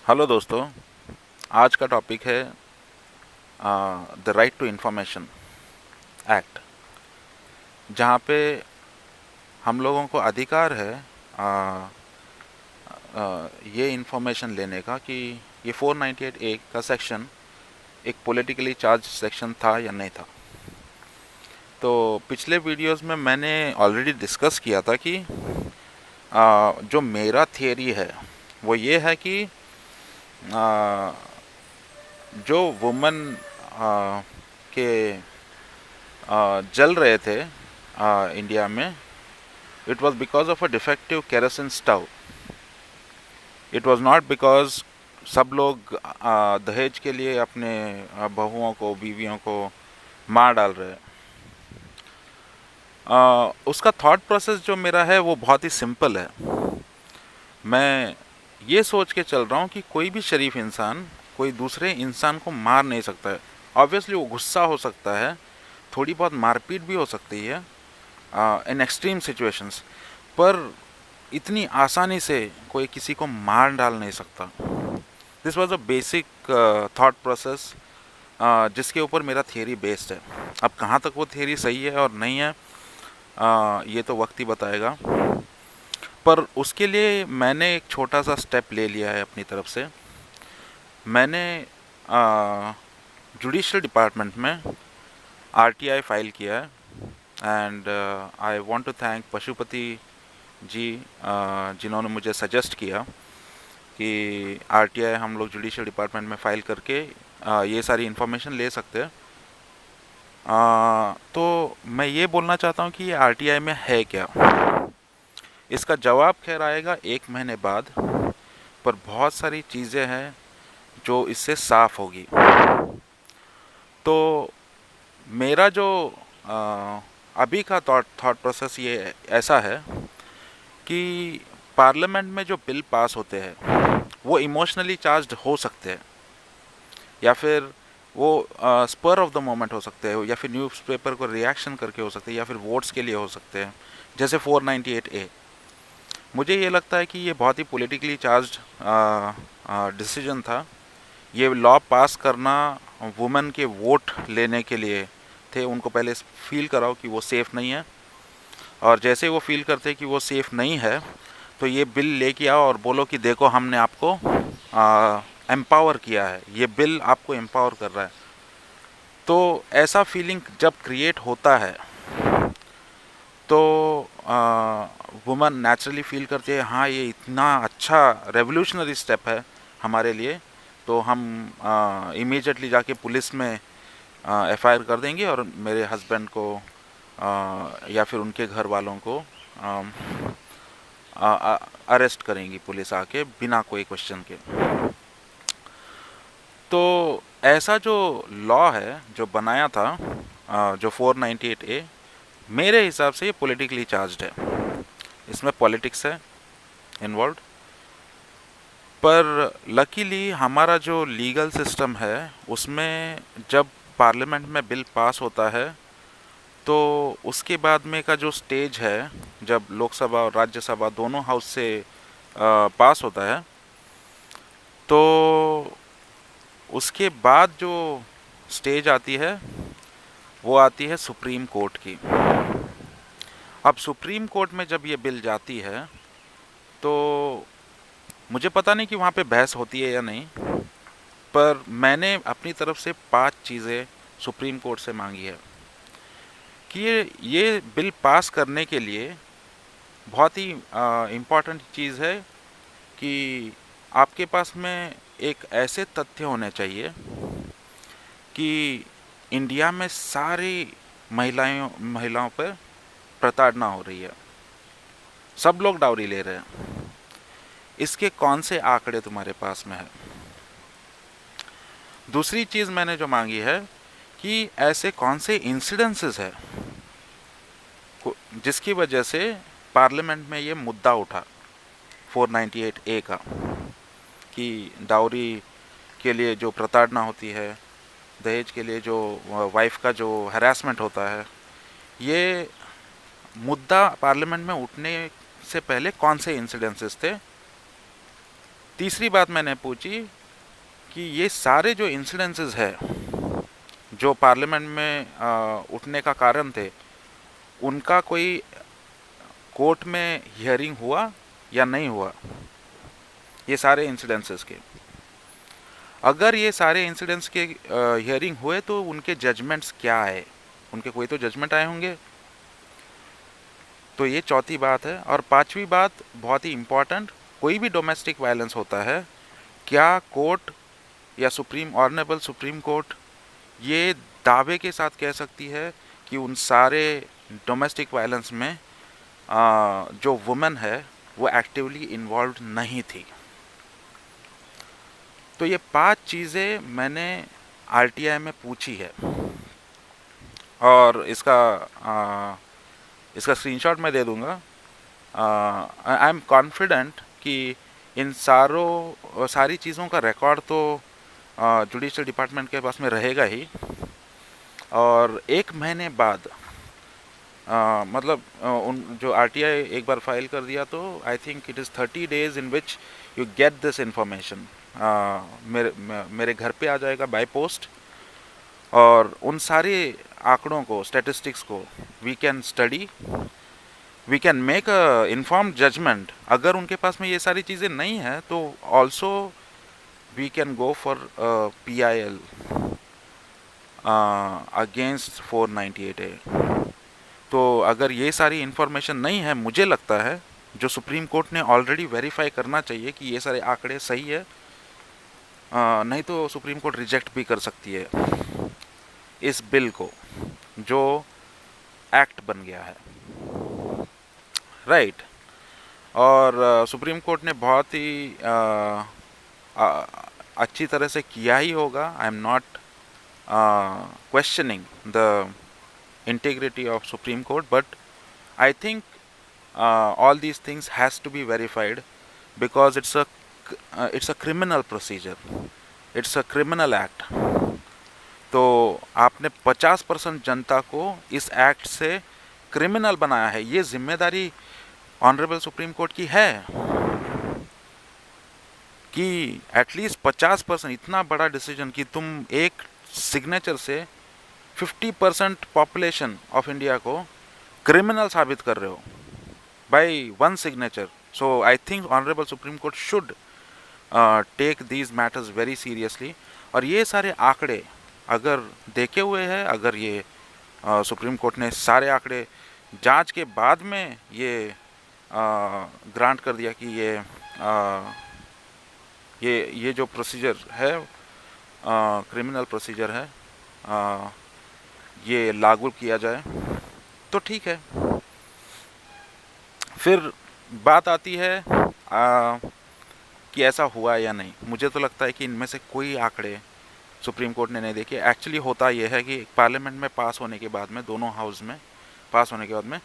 Hello दोस्तों। आज का टॉपिक है the right to information act, जहाँ पे हम लोगों को अधिकार है ये इंफॉर्मेशन लेने का कि ये 498 ए का सेक्शन एक पॉलिटिकली चार्ज सेक्शन था या नहीं था। तो पिछले वीडियोस में मैंने ऑलरेडी डिस्कस किया था कि जो मेरा थियरी है वो ये है कि आ, जो वुमेन के जल रहे थे इंडिया में, it was because of a defective kerosene stove. It was not because सब लोग दहेज के लिए अपने बहुओं को, बीवियों को मार डाल रहे हैं। उसका थॉट प्रोसेस जो मेरा है वो बहुत ही सिंपल है। मैं ये सोच के चल रहा हूँ कि कोई भी शरीफ इंसान कोई दूसरे इंसान को मार नहीं सकता है। ऑब्वियसली वो गुस्सा हो सकता है, थोड़ी बहुत मारपीट भी हो सकती है इन एक्सट्रीम सिचुएशंस, पर इतनी आसानी से कोई किसी को मार डाल नहीं सकता। This was a basic thought process जिसके ऊपर मेरा थियरी बेस्ड है। अब कहाँ तक वो थियरी सही है और नहीं है, ये तो वक्त ही बताएगा। पर उसके लिए मैंने एक छोटा सा स्टेप ले लिया है अपनी तरफ से। मैंने जुडिशल डिपार्टमेंट में आरटीआई फाइल किया है, and I want to thank Pashupati ji, जिन्होंने मुझे सजेस्ट किया कि आरटीआई हम लोग जुडिशल डिपार्टमेंट में फ़ाइल करके ये सारी इन्फॉर्मेशन ले सकते हैं। तो मैं ये बोलना चाहता हूँ कि ये आरटीआई में है क्या। इसका जवाब खैर आएगा 1 महीने बाद, पर बहुत सारी चीज़ें हैं जो इससे साफ होगी। तो मेरा जो अभी का थॉट प्रोसेस ये ऐसा है कि पार्लियामेंट में जो बिल पास होते हैं वो इमोशनली चार्ज्ड हो सकते हैं, या फिर वो स्पर ऑफ द मोमेंट हो सकते हैं, या फिर न्यूज़पेपर को रिएक्शन करके हो सकते हैं, या फिर वोट्स के लिए हो सकते हैं, जैसे 498 ए। मुझे ये लगता है कि ये बहुत ही पॉलिटिकली चार्ज्ड डिसीजन था। ये लॉ पास करना वुमेन के वोट लेने के लिए थे। उनको पहले फील कराओ कि वो सेफ़ नहीं है, और जैसे वो फील करते कि वो सेफ़ नहीं है तो ये बिल लेके आओ और बोलो कि देखो हमने आपको एम्पावर किया है, ये बिल आपको एम्पावर कर रहा है। तो ऐसा फीलिंग जब क्रिएट होता है तो वुमन नेचुरली फील करती है, हाँ ये इतना अच्छा रेवोल्यूशनरी स्टेप है हमारे लिए, तो हम इमीडिएटली जाके पुलिस में एफआईआर कर देंगे और मेरे हस्बैंड को या फिर उनके घर वालों को अरेस्ट करेंगी पुलिस आके बिना कोई क्वेश्चन के। तो ऐसा जो लॉ है जो बनाया था, जो 498 ए, मेरे हिसाब से ये पॉलिटिकली चार्ज्ड है। इसमें पॉलिटिक्स है इन्वॉल्व। पर लकीली हमारा जो लीगल सिस्टम है उसमें जब पार्लियामेंट में बिल पास होता है तो उसके बाद में का जो स्टेज है, जब लोकसभा और राज्यसभा दोनों हाउस से पास होता है, तो उसके बाद जो स्टेज आती है वो आती है सुप्रीम कोर्ट की। अब सुप्रीम कोर्ट में जब ये बिल जाती है तो मुझे पता नहीं कि वहाँ पे बहस होती है या नहीं, पर मैंने अपनी तरफ से 5 चीज़ें सुप्रीम कोर्ट से मांगी है कि ये बिल पास करने के लिए बहुत ही इम्पॉर्टेंट चीज़ है कि आपके पास में एक ऐसे तथ्य होने चाहिए कि इंडिया में सारी महिलाओं पर प्रताड़ना हो रही है, सब लोग डाउरी ले रहे हैं। इसके कौन से आंकड़े तुम्हारे पास में है। दूसरी चीज़ मैंने जो मांगी है कि ऐसे कौन से इंसिडेंसेस है जिसकी वजह से पार्लियामेंट में ये मुद्दा उठा 498 ए का, कि डाउरी के लिए जो प्रताड़ना होती है, दहेज के लिए जो वाइफ का जो हरासमेंट होता है, ये मुद्दा पार्लियामेंट में उठने से पहले कौन से इंसिडेंसेस थे तीसरी बात मैंने पूछी कि ये सारे जो इंसिडेंसेस है जो पार्लियामेंट में उठने का कारण थे, उनका कोई कोर्ट में हियरिंग हुआ या नहीं हुआ, ये सारे इंसिडेंसेस के। अगर ये सारे इंसिडेंट्स के हियरिंग हुए तो उनके जजमेंट्स क्या है, उनके कोई तो जजमेंट आए होंगे। तो ये चौथी बात है। और पांचवी बात बहुत ही इम्पॉर्टेंट, कोई भी डोमेस्टिक वायलेंस होता है, क्या कोर्ट या ऑनरेबल सुप्रीम कोर्ट ये दावे के साथ कह सकती है कि उन सारे डोमेस्टिक वायलेंस में जो वुमेन है वो एक्टिवली इन्वॉल्व नहीं थी। तो ये 5 चीज़ें मैंने आरटीआई में पूछी है, और इसका स्क्रीनशॉट मैं दे दूंगा। आई एम कॉन्फिडेंट कि इन सारी चीज़ों का रिकॉर्ड तो जुडिशल डिपार्टमेंट के पास में रहेगा ही। और 1 महीने बाद मतलब उन जो आरटीआई एक बार फाइल कर दिया तो I think it is 30 days in which you get this information. मेरे घर पे आ जाएगा बाय पोस्ट, और उन सारे आंकड़ों को, स्टैटिस्टिक्स को we can study, we can make a informed judgment. अगर उनके पास में ये सारी चीज़ें नहीं है तो also we can go for PIL against 498A। तो अगर ये सारी इन्फॉर्मेशन नहीं है, मुझे लगता है जो सुप्रीम कोर्ट ने ऑलरेडी वेरीफाई करना चाहिए कि ये सारे आंकड़े सही है, नहीं तो सुप्रीम कोर्ट रिजेक्ट भी कर सकती है इस बिल को जो एक्ट बन गया है, राइट। और सुप्रीम कोर्ट ने बहुत ही अच्छी तरह से किया ही होगा। I am not questioning the integrity of Supreme Court, but I think all these things has to be verified because it's a criminal procedure, it's a criminal act। तो आपने 50% जनता को इस एक्ट से क्रिमिनल बनाया है, ये जिम्मेदारी ऑनरेबल सुप्रीम कोर्ट की है कि एटलीस्ट 50%, इतना बड़ा डिसीजन कि तुम एक सिग्नेचर से 50% पॉपुलेशन ऑफ इंडिया को क्रिमिनल साबित कर रहे हो by 1 signature. So I think honourable Supreme Court should take these matters very seriously. और ये सारे आंकड़े अगर देखे हुए हैं, अगर ये सुप्रीम कोर्ट ने सारे आंकड़े जांच के बाद में ये ग्रांट कर दिया कि ये जो प्रोसीजर है, क्रिमिनल प्रोसीजर है, ये लागू किया जाए, तो ठीक है। फिर बात आती है कि ऐसा हुआ या नहीं। मुझे तो लगता है कि इनमें से कोई आंकड़े सुप्रीम कोर्ट ने नहीं देखे। एक्चुअली होता यह है कि पार्लियामेंट में पास होने के बाद में, दोनों हाउस में पास होने के बाद में,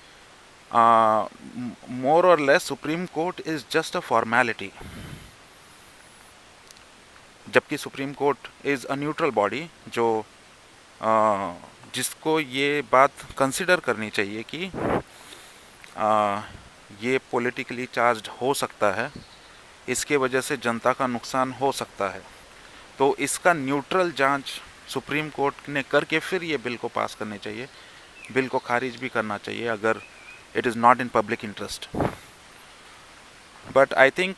मोर और less supreme court is just a formality, जबकि supreme court is a neutral body जो जिसको ये बात कंसिडर करनी चाहिए कि ये पॉलिटिकली चार्ज्ड हो सकता है, इसके वजह से जनता का नुकसान हो सकता है। तो इसका न्यूट्रल जांच सुप्रीम कोर्ट ने करके फिर ये बिल को पास करनी चाहिए, बिल को खारिज भी करना चाहिए अगर it is not in public interest. But I think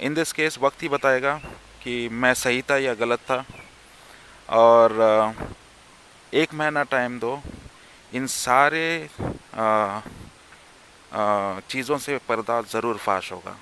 in this case वक्त ही बताएगा कि मैं सही था या गलत था। और 1 महीना टाइम दो, इन सारे चीज़ों से पर्दा ज़रूर फाश होगा।